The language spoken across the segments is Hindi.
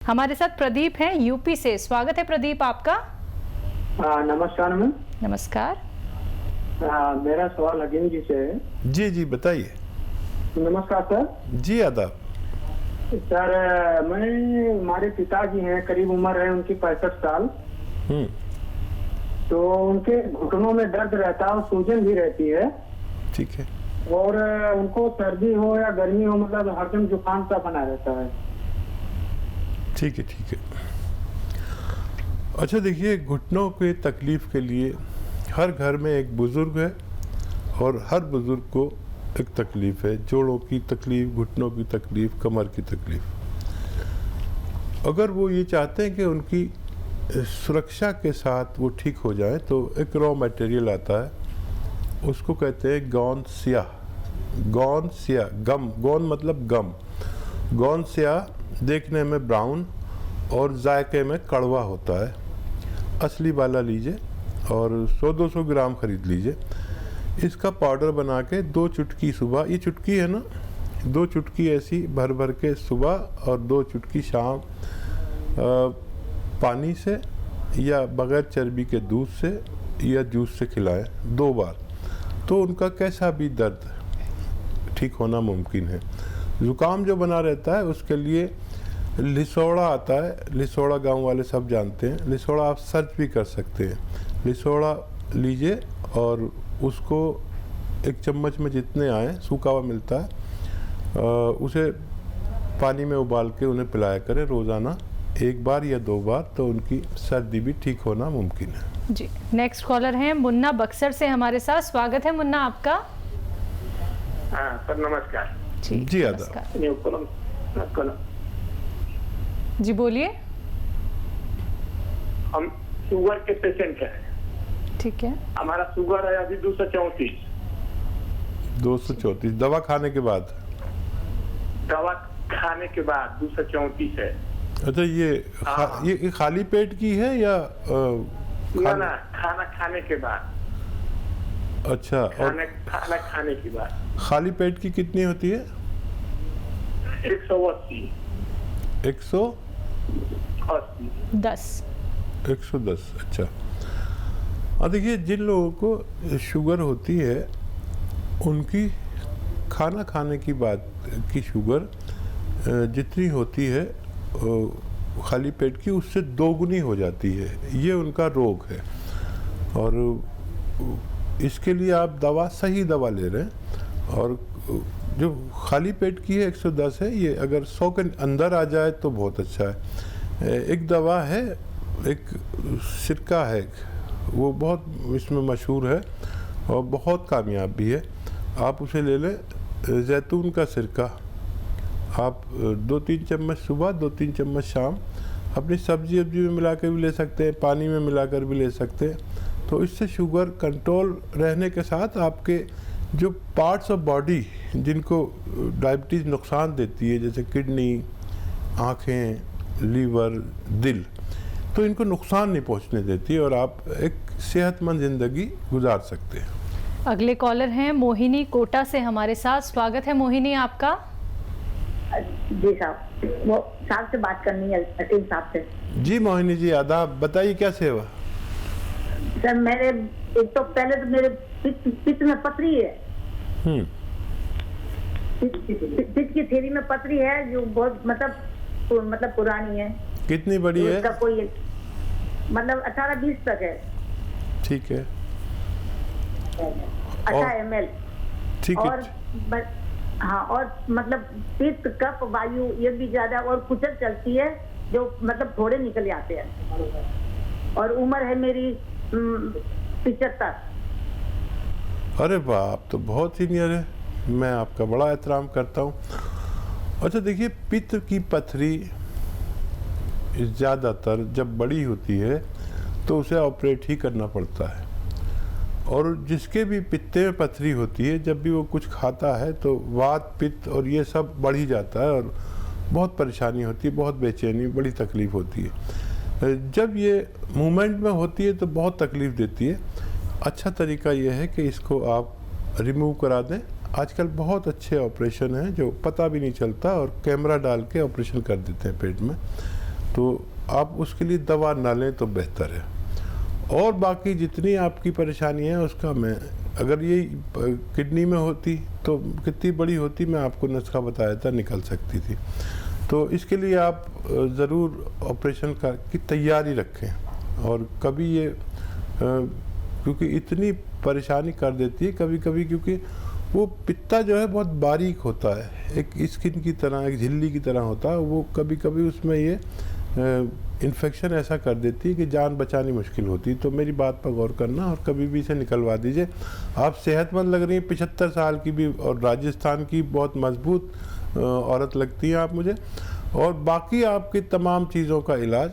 हमारे साथ प्रदीप हैं यूपी से। स्वागत है प्रदीप आपका। नमस्कार मैम। नमस्कार। मेरा सवाल अजीम जी से है। जी जी बताइए। नमस्कार सर। जी आदाब। सर हमारे पिताजी हैं, करीब उम्र है उनकी 65 साल। तो उनके घुटनों में दर्द रहता है और सूजन भी रहती है। ठीक है। और उनको सर्दी हो या गर्मी हो, मतलब हरदम जुकाम सा बना रहता है। ठीक है ठीक है। अच्छा देखिए, घुटनों के तकलीफ के लिए हर घर में एक बुज़ुर्ग है और हर बुज़ुर्ग को एक तकलीफ़ है। जोड़ों की तकलीफ़, घुटनों की तकलीफ़, कमर की तकलीफ़। अगर वो ये चाहते हैं कि उनकी सुरक्षा के साथ वो ठीक हो जाए तो एक रॉ मटेरियल आता है, उसको कहते हैं गोंद स्याह। गोंद स्याह, गम, गोंद मतलब गम। गोंद स्याह देखने में ब्राउन और जायके में कड़वा होता है। असली वाला लीजिए और 100-200 ग्राम ख़रीद लीजिए। इसका पाउडर बना के 2 चुटकी सुबह, ये चुटकी है ना, 2 चुटकी ऐसी भर भर के सुबह और 2 चुटकी शाम पानी से या बग़ैर चर्बी के दूध से या जूस से खिलाएं 2 बार, तो उनका कैसा भी दर्द ठीक होना मुमकिन है। ज़ुकाम जो बना रहता है उसके लिए लिसोड़ा आता है। लिसोड़ा गांव वाले सब जानते हैं। लिसोड़ा आप सर्च भी कर सकते हैं। लिसोड़ा लीजिए और उसको 1 चम्मच में जितने आए, सूखा हुआ मिलता है, उसे पानी में उबाल के उन्हें पिलाया करें रोज़ाना 1 बार या 2 बार, तो उनकी सर्दी भी ठीक होना मुमकिन है। जी, नेक्स्ट कॉलर हैं मुन्ना बक्सर से हमारे साथ। स्वागत है मुन्ना आपका। सर नमस्कार। जी आदाब। जी बोलिए। हम शुगर के पेशेंट हैं। ठीक है। हमारा शुगर है अभी 234। 234 दवा खाने के बाद? दवा खाने के बाद 234 है। अच्छा, ये खाली पेट की है या ना खाना खाने के बाद? अच्छा। खाना खाने के बाद खाली पेट की कितनी होती है? 180। 110। अच्छा। देखिए, जिन लोगों को शुगर होती है उनकी खाना खाने की बाद की शुगर जितनी होती है खाली पेट की, उससे 2 गुनी हो जाती है। ये उनका रोग है और इसके लिए आप सही दवा ले रहे हैं। और जो खाली पेट की है 110 है, ये अगर 100 के अंदर आ जाए तो बहुत अच्छा है। एक दवा है, एक सिरका है, वो बहुत इसमें मशहूर है और बहुत कामयाब भी है। आप उसे ले लें, जैतून का सिरका। आप 2-3 चम्मच सुबह, 2-3 चम्मच शाम अपनी सब्जी में मिला कर भी ले सकते हैं, पानी में मिलाकर भी ले सकते हैं। तो इससे शुगर कंट्रोल रहने के साथ आपके जो पार्ट्स ऑफ बॉडी जिनको डायबिटीज़ नुकसान देती है, जैसे किडनी, आँखें, लीवर, दिल, तो इनको नुकसान नहीं पहुंचने देती और आप एक सेहतमंद ज़िंदगी गुजार सकते हैं। अगले कॉलर हैं मोहिनी कोटा से हमारे साथ। स्वागत है मोहिनी आपका। जी साहब, वो साहब से बात करनी है, अतीम साहब से। जी मोहिनी जी आदाब, बताइए क्या सेवा? सर मेरे एक तो पहले तो मेरे पित्त में पथरी है। पित्त की थैली में पथरी है जो बहुत मतलब पुरानी है। कितनी बड़ी है? उसका कोई मतलब 18-20 तक है। ठीक है। 18 ml। ठीक है। और हाँ, और मतलब पित्त, कफ, वायु ये भी ज्यादा, और कुचल चलती है जो मतलब थोड़े निकल आते हैं। और उम्र है मेरी 75। अरे वाह, आप तो बहुत सीनियर है। मैं आपका बड़ा एहतराम करता हूँ। अच्छा देखिए, पित्त की पथरी ज़्यादातर जब बड़ी होती है तो उसे ऑपरेट ही करना पड़ता है। और जिसके भी पित्ते में पथरी होती है, जब भी वो कुछ खाता है तो वात, पित्त और ये सब बढ़ ही जाता है और बहुत परेशानी होती है, बहुत बेचैनी, बड़ी तकलीफ़ होती है। जब ये मूवमेंट में होती है तो बहुत तकलीफ़ देती है। अच्छा तरीका ये है कि इसको आप रिमूव करा दें। आजकल बहुत अच्छे ऑपरेशन हैं जो पता भी नहीं चलता और कैमरा डाल के ऑपरेशन कर देते हैं पेट में। तो आप उसके लिए दवा ना लें तो बेहतर है। और बाकी जितनी आपकी परेशानी है उसका मैं, अगर ये किडनी में होती तो कितनी बड़ी होती, मैं आपको नुस्खा बताया था, निकल सकती थी। तो इसके लिए आप ज़रूर ऑपरेशन की तैयारी रखें। और कभी ये क्योंकि इतनी परेशानी कर देती है कभी कभी, क्योंकि वो पित्ता जो है बहुत बारीक होता है, एक स्किन की तरह, एक झिल्ली की तरह होता है, वो कभी कभी उसमें ये इन्फेक्शन ऐसा कर देती है कि जान बचानी मुश्किल होती है। तो मेरी बात पर गौर करना और कभी भी इसे निकलवा दीजिए। आप सेहतमंद लग रही हैं, 75 साल की भी, और राजस्थान की बहुत मजबूत औरत लगती हैं आप मुझे, और बाकी आपकी तमाम चीज़ों का इलाज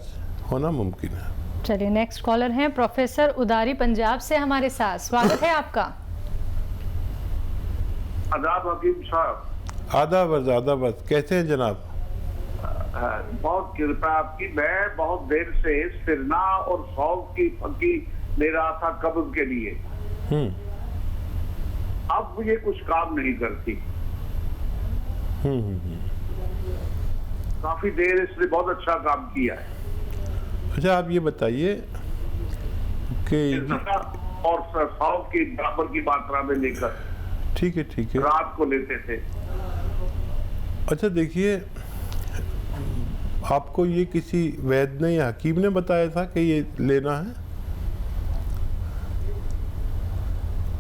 होना मुमकिन है। चलिए नेक्स्ट कॉलर हैं प्रोफेसर उदारी पंजाब से हमारे साथ, स्वागत है आपका। आदाब हकीम साहब। आदाब, कैसे हैं जनाब? बहुत कृपा आपकी। मैं बहुत देर से सिरना और सौंफ की फक्की ले रहा था कब्ज के लिए। अब ये कुछ काम नहीं करती। काफी देर इसने बहुत अच्छा काम किया है। अच्छा, आप ये बताइए कि और सौंफ की बराबर की मात्रा में लेकर, ठीक है, रात को लेते थे। अच्छा देखिए, आपको ये किसी वैद्य ने या हकीम ने बताया था कि ये लेना है?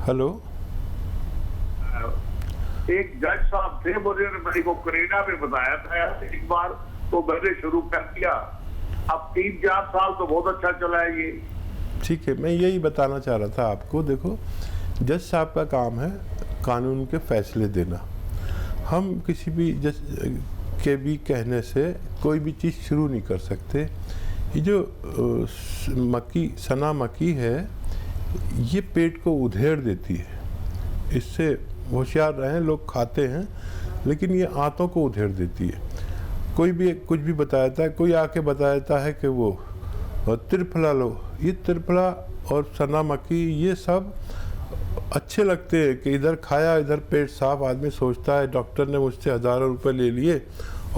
हेलो, एक जज साहब थे, मुझे मेरे को करीना में बताया था एक बार, तो मैंने शुरू कर दिया। अब 3-4 साल तो बहुत अच्छा चला है ये। ठीक है, मैं यही बताना चाह रहा था आपको। देखो, जज साहब का काम है कानून के फैसले देना। हम किसी भी जज के भी कहने से कोई भी चीज़ शुरू नहीं कर सकते। ये जो सना मक्की है, ये पेट को उधेड़ देती है। इससे होशियार रहें, लोग खाते हैं लेकिन ये आंतों को उधेड़ देती है। कोई भी कुछ भी बताता है, कोई आके बताता है कि वो त्रिफला लो। ये त्रिफला और सना मक्की ये सब अच्छे लगते हैं कि इधर खाया इधर पेट साफ। आदमी सोचता है डॉक्टर ने मुझसे हज़ारों रुपए ले लिए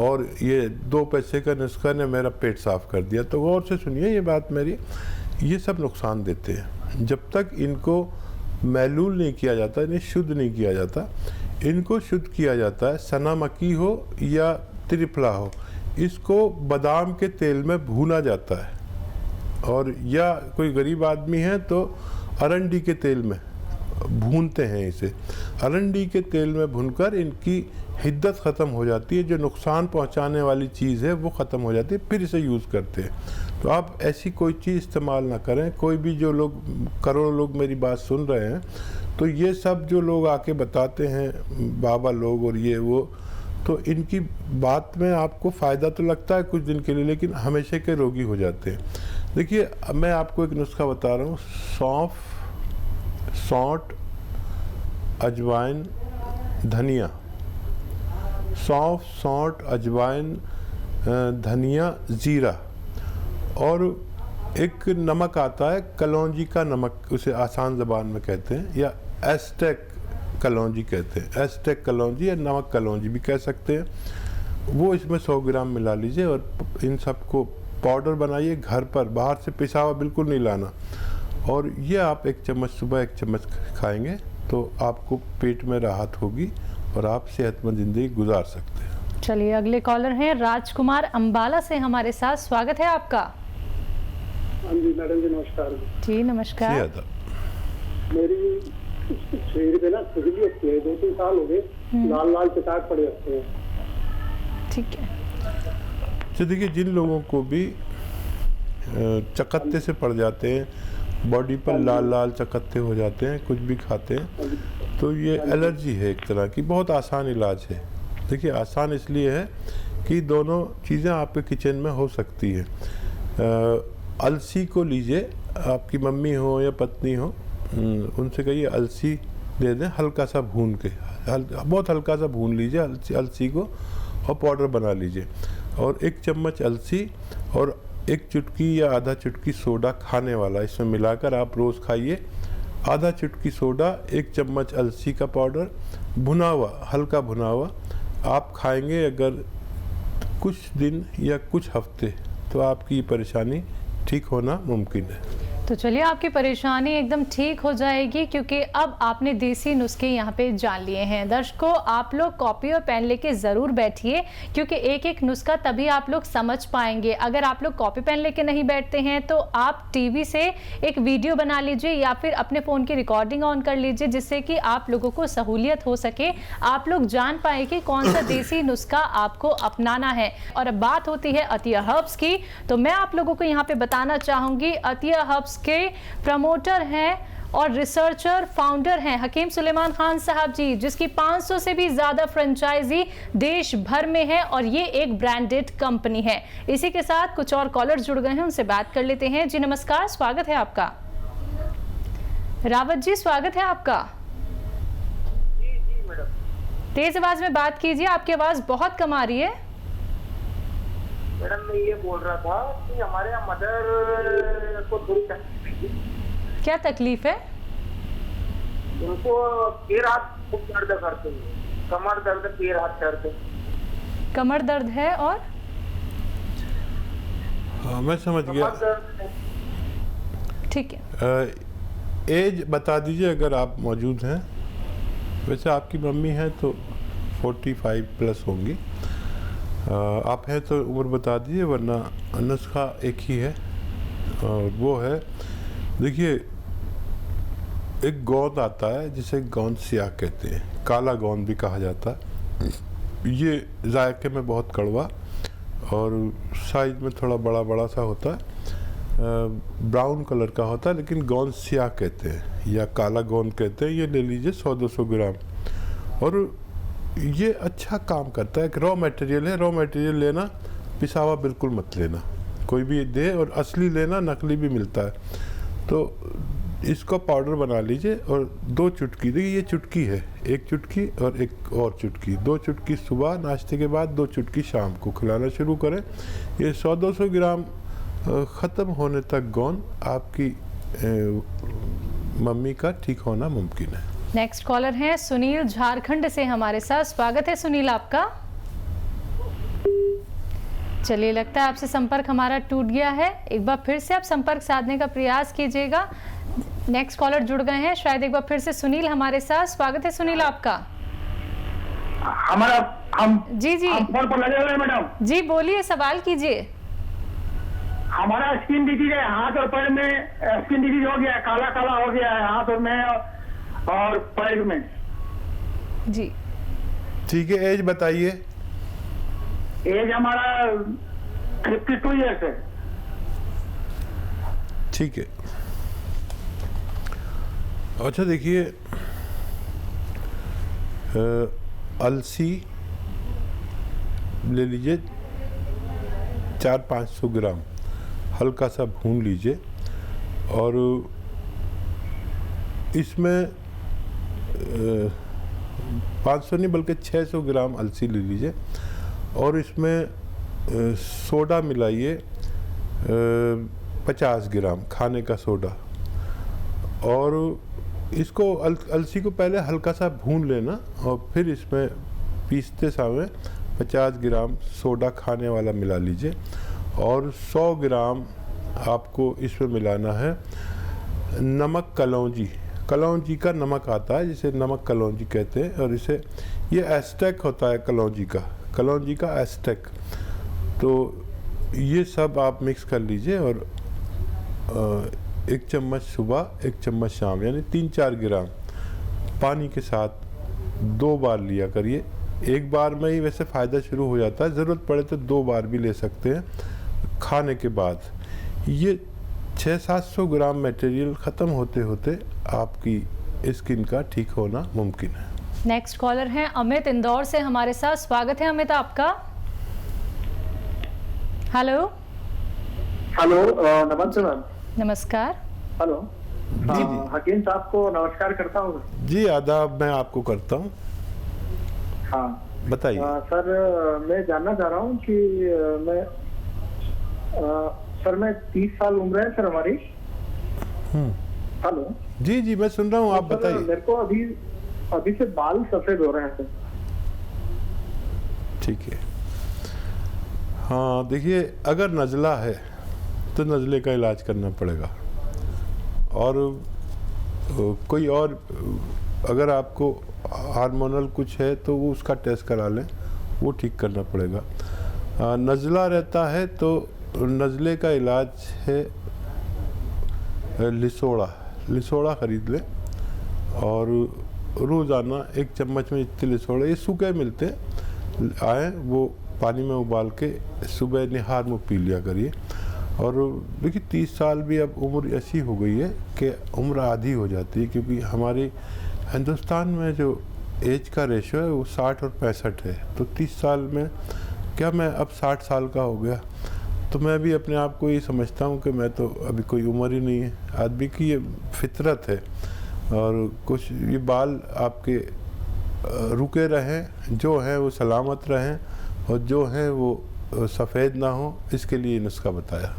और ये 2 पैसे का नुस्खा ने मेरा पेट साफ कर दिया। तो गौर से सुनिए ये बात मेरी, ये सब नुकसान देते हैं। जब तक इनको मैलूल नहीं किया जाता, इन्हें शुद्ध नहीं किया जाता, इनको शुद्ध किया जाता है। सना मक्की हो या त्रिफला हो, इसको बादाम के तेल में भूना जाता है, और या कोई गरीब आदमी है तो अरंडी के तेल में भूनते हैं इसे। अरंडी के तेल में भूनकर इनकी हिद्दत ख़त्म हो जाती है, जो नुकसान पहुंचाने वाली चीज़ है वो ख़त्म हो जाती है, फिर इसे यूज़ करते हैं। तो आप ऐसी कोई चीज़ इस्तेमाल ना करें। कोई भी जो लोग, करोड़ों लोग मेरी बात सुन रहे हैं, तो ये सब जो लोग आके बताते हैं, बाबा लोग और ये वो, तो इनकी बात में आपको फ़ायदा तो लगता है कुछ दिन के लिए, लेकिन हमेशा के रोगी हो जाते हैं। देखिए, मैं आपको एक नुस्खा बता रहा हूँ। सौंफ, सौंठ, अजवाइन, धनिया। सौंफ, सौंठ, अजवाइन, धनिया, ज़ीरा, और एक नमक आता है कलौंजी का नमक, उसे आसान ज़बान में कहते हैं, या एस्टेक कलौंजी कहते हैं। एस्टेक कलौंजी या नमक कलौंजी भी कह सकते हैं। वो इसमें 100 ग्राम मिला लीजिए और इन सबको पाउडर बनाइए घर पर, बाहर से पिसा हुआ बिल्कुल नहीं लाना। और ये आप 1 चम्मच सुबह 1 चम्मच खाएंगे तो आपको पेट में राहत होगी और आप सेहतमंद ज़िंदगी गुजार सकते हैं। चलिए अगले कॉलर हैं राजकुमार अंबाला से हमारे साथ, स्वागत है आपका। हाँ जी मैडम जी, नमस्कार जी नमस्कार। मेरी शरीर पे ना खुजली होती है, 2-3 साल हो गए, लाल लाल चटाक पड़े रहते हैं। ठीक है। तो देखिए, जिन लोगों को भी चकत्ते से पड़ जाते हैं, बॉडी पर लाल लाल चकत्ते हो जाते हैं, कुछ भी खाते हैं, तो ये एलर्जी है एक तरह की। बहुत आसान इलाज है। देखिए, आसान इसलिए है कि दोनों चीज़ें आपके किचन में हो सकती है। अलसी को लीजिए, आपकी मम्मी हो या पत्नी हो, उनसे कहिए अलसी दे दें, हल्का सा भून के, बहुत हल्का सा भून लीजिए अलसी को और पाउडर बना लीजिए। और 1 चम्मच अलसी और 1 चुटकी या आधा चुटकी सोडा खाने वाला इसमें मिलाकर आप रोज़ खाइए। आधा चुटकी सोडा, 1 चम्मच अलसी का पाउडर, भुना हुआ, हल्का भुना हुआ आप खाएंगे। अगर कुछ दिन या कुछ हफ्ते तो आपकी ये परेशानी ठीक होना मुमकिन है। तो चलिए आपकी परेशानी एकदम ठीक हो जाएगी, क्योंकि अब आपने देसी नुस्खे यहाँ पे जान लिए हैं। दर्शकों, आप लोग कॉपी और पेन लेके ज़रूर बैठिए, क्योंकि एक एक नुस्खा तभी आप लोग समझ पाएंगे। अगर आप लोग कॉपी पेन लेके नहीं बैठते हैं तो आप टीवी से एक वीडियो बना लीजिए या फिर अपने फ़ोन की रिकॉर्डिंग ऑन कर लीजिए, जिससे कि आप लोगों को सहूलियत हो सके, आप लोग जान पाए कि कौन सा देसी नुस्खा आपको अपनाना है। और अब बात होती है अतिया हर्ब्स की, तो मैं आप लोगों को यहाँ पे बताना चाहूँगी, अतिया हर्ब्स के प्रमोटर हैं और रिसर्चर फाउंडर हैं हकीम सुलेमान खान साहब जी, जिसकी 500 से भी ज्यादा फ्रेंचाइजी देश भर में है और ये एक ब्रांडेड कंपनी है। इसी के साथ कुछ और कॉलर जुड़ गए हैं, उनसे बात कर लेते हैं। जी नमस्कार, स्वागत है आपका। रावत जी, स्वागत है आपका। जी मैडम। तेज आवाज में बात कीजिए, आपकी आवाज बहुत कम आ रही है। मैडम मैं ये बोल रहा था कि हमारे यहाँ मदर को थोड़ी तकलीफ है। क्या तकलीफ है? उनको पैर हाथ खूब दर्द करते हैं, कमर दर्द, पैर हाथ दर्द। कमर दर्द है और हाँ, मैं समझ गया। कमर दर्द है। ठीक है। एज बता दीजिए अगर आप मौजूद हैं। वैसे आपकी मम्मी हैं तो 45 प्लस होंगी। आप हैं तो उम्र बता दीजिए, वरना नुस्खा एक ही है और वो है, देखिए एक गोंद आता है जिसे गोंद सियाह कहते हैं, काला गोंद भी कहा जाता है। ये जायके में बहुत कड़वा और साइज में थोड़ा बड़ा बड़ा सा होता है, ब्राउन कलर का होता है, लेकिन गोंद सियाह कहते हैं या काला गोंद कहते हैं। ये ले लीजिए 100-200 ग्राम। और ये अच्छा काम करता है, एक रॉ मटेरियल है। रॉ मटेरियल लेना, पिसावा बिल्कुल मत लेना, कोई भी दे, और असली लेना, नकली भी मिलता है। तो इसको पाउडर बना लीजिए और 2 चुटकी, देखिए ये चुटकी है, 1 चुटकी और एक और चुटकी, 2 चुटकी सुबह नाश्ते के बाद, 2 चुटकी शाम को खिलाना शुरू करें। ये 100-200 ग्राम ख़त्म होने तक गोंद आपकी मम्मी का ठीक होना मुमकिन है। नेक्स्ट कॉलर हैं सुनील, झारखंड से हमारे साथ। स्वागत है सुनील आपका। चलिए, लगता है आपसे संपर्क हमारा टूट गया है। एक बार फिर से आप संपर्क साधने का प्रयास कीजिएगा। नेक्स्ट कॉलर जुड़ गए हैं, शायद एक बार फिर से सुनील हमारे साथ। स्वागत है सुनील आपका। हमारा हम जी जी हम फोन पर लगे हुए हैं मैडम। जी, बोलिए, सवाल कीजिए। हमारा स्किन डिजीज है, हाथ और पैर में स्किन डिजीज हो गया है, काला काला हो गया है हाथ और में और पैर में। जी ठीक है, एज बताइए। एज हमारा 52 ईयर्स है। ठीक है। अच्छा देखिए, अलसी ले लीजिए 400-500 ग्राम, हल्का सा भून लीजिए और इसमें 500 नहीं बल्कि 600 ग्राम अलसी ले लीजिए और इसमें सोडा मिलाइए 50 ग्राम खाने का सोडा। और इसको अलसी को पहले हल्का सा भून लेना और फिर इसमें पीसते समय 50 ग्राम सोडा खाने वाला मिला लीजिए और 100 ग्राम आपको इसमें मिलाना है नमक कलौंजी। कलौंजी का नमक आता है जिसे नमक कलौंजी कहते हैं और इसे ये एस्टेक होता है कलौंजी का एस्टेक। तो ये सब आप मिक्स कर लीजिए और 1 चम्मच सुबह 1 चम्मच शाम, यानी 3-4 ग्राम पानी के साथ 2 बार लिया करिए। एक बार में ही वैसे फ़ायदा शुरू हो जाता है, ज़रूरत पड़े तो 2 बार भी ले सकते हैं खाने के बाद। ये 600-700 ग्राम मटेरियल ख़त्म होते होते आपकी स्किन का ठीक होना मुमकिन है। नेक्स्ट कॉलर हैं अमित, इंदौर से हमारे साथ। स्वागत है अमित आपका। हेलो। हेलो, नमस्ते मैम। नमस्कार। हेलो जी। हकीम साहब को नमस्कार करता हूँ। जी आदाब, मैं आपको करता हूँ। हाँ बताइए। सर, मैं जानना चाह रहा हूँ कि सर मैं 30 साल उम्र है सर हमारी। हेलो। जी जी, मैं सुन रहा हूँ, आप बताइए। मेरे को अभी से बाल सफेद हो रहे हैं सर। ठीक है। हाँ देखिए, अगर नज़ला है तो नज़ले का इलाज करना पड़ेगा, और कोई और अगर आपको हार्मोनल कुछ है तो वो उसका टेस्ट करा लें, वो ठीक करना पड़ेगा। नज़ला रहता है तो नज़ले का इलाज है लिसोड़ा ख़रीद लें, और रोज़ाना 1 चम्मच में इतने लिसोड़े, ये सूखे मिलते आए, वो पानी में उबाल के सुबह निहार में पी लिया करिए। और देखिए 30 साल भी अब उम्र ऐसी हो गई है कि उम्र आधी हो जाती है, क्योंकि हमारे हिंदुस्तान में जो एज का रेशो है वो 60 और 65 है। तो 30 साल में क्या मैं अब 60 साल का हो गया, तो मैं भी अपने आप को ये समझता हूँ कि मैं तो अभी कोई उम्र ही नहीं है। आदमी की ये फितरत है, और कुछ ये बाल आपके रुके रहें, जो हैं वो सलामत रहें, और जो हैं वो सफ़ेद ना हो, इसके लिए नुस्खा बताया।